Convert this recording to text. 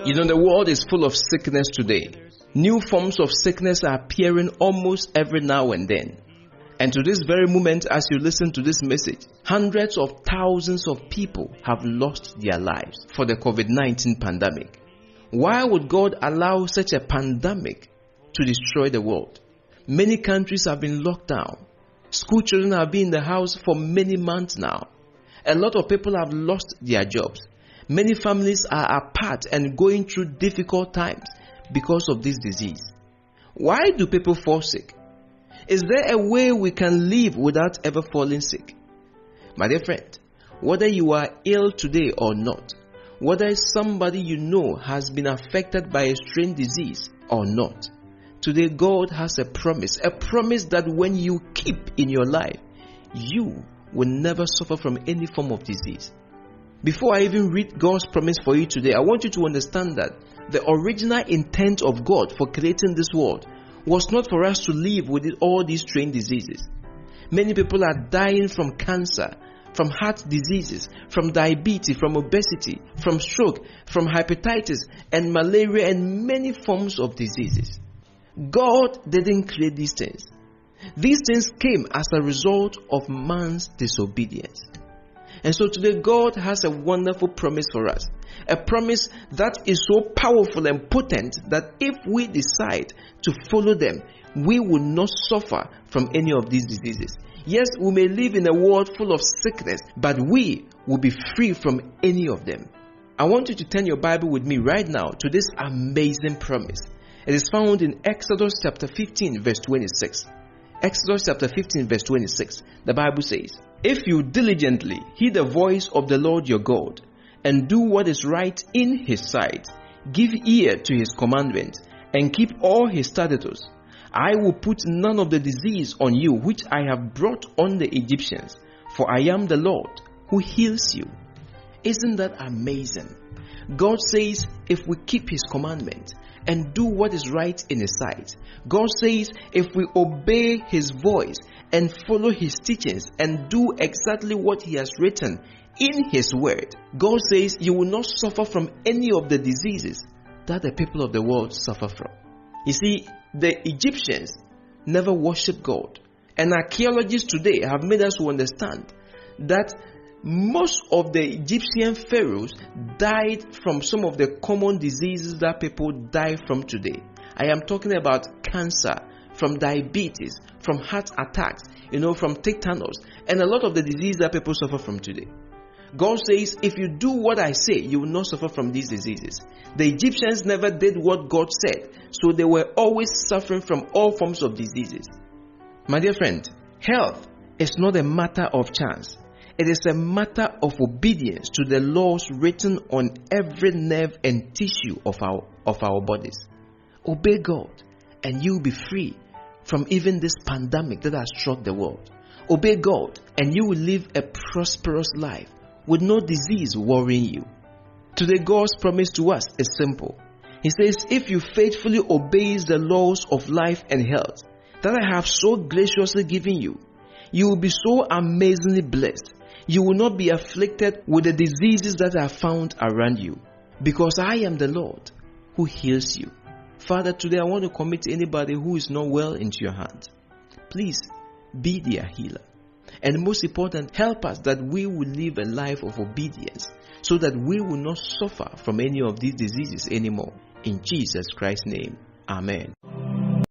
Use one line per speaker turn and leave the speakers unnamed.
You know, the world is full of sickness today. New forms of sickness are appearing almost every now and then. And to this very moment, as you listen to this message, hundreds of thousands of people have lost their lives for the COVID-19 pandemic. Why would God allow such a pandemic to destroy the world? Many countries have been locked down. School children have been in the house for many months now. A lot of people have lost their jobs. Many families are apart and going through difficult times because of this disease. Why do people fall sick? Is there a way we can live without ever falling sick? My dear friend, whether you are ill today or not, whether somebody you know has been affected by a strange disease or not, today God has a promise that when you keep in your life, you will never suffer from any form of disease. Before I even read God's promise for you today, I want you to understand that the original intent of God for creating this world was not for us to live with all these strange diseases. Many people are dying from cancer, from heart diseases, from diabetes, from obesity, from stroke, from hepatitis and malaria and many forms of diseases. God didn't create these things. These things came as a result of man's disobedience. And so today God has a wonderful promise for us. A promise that is so powerful and potent that if we decide to follow them, we will not suffer from any of these diseases. Yes, we may live in a world full of sickness, but we will be free from any of them. I want you to turn your Bible with me right now to this amazing promise. It is found in Exodus chapter 15 verse 26. Exodus chapter 15 verse 26. The Bible says, "If you diligently heed the voice of the Lord your God, and do what is right in his sight, give ear to his commandments, and keep all his statutes, I will put none of the disease on you which I have brought on the Egyptians, for I am the Lord who heals you." Isn't that amazing? God says if we keep his commandment and do what is right in his sight, God says if we obey his voice and follow his teachings and do exactly what he has written in his word, God says you will not suffer from any of the diseases that the people of the world suffer from. You see, the Egyptians never worshipped God, and archaeologists today have made us to understand that most of the Egyptian pharaohs died from some of the common diseases that people die from today. I am talking about cancer, from diabetes, from heart attacks, from tetanus, and a lot of the diseases that people suffer from today. God says, if you do what I say, you will not suffer from these diseases. The Egyptians never did what God said, so they were always suffering from all forms of diseases. My dear friend, health is not a matter of chance. It is a matter of obedience to the laws written on every nerve and tissue of our bodies. Obey God, and you will be free from even this pandemic that has struck the world. Obey God, and you will live a prosperous life with no disease worrying you. Today, God's promise to us is simple. He says, if you faithfully obey the laws of life and health that I have so graciously given you, you will be so amazingly blessed. You will not be afflicted with the diseases that are found around you, because I am the Lord who heals you. Father, today I want to commit anybody who is not well into your hands. Please be their healer. And most important, help us that we will live a life of obedience so that we will not suffer from any of these diseases anymore. In Jesus Christ's name, amen.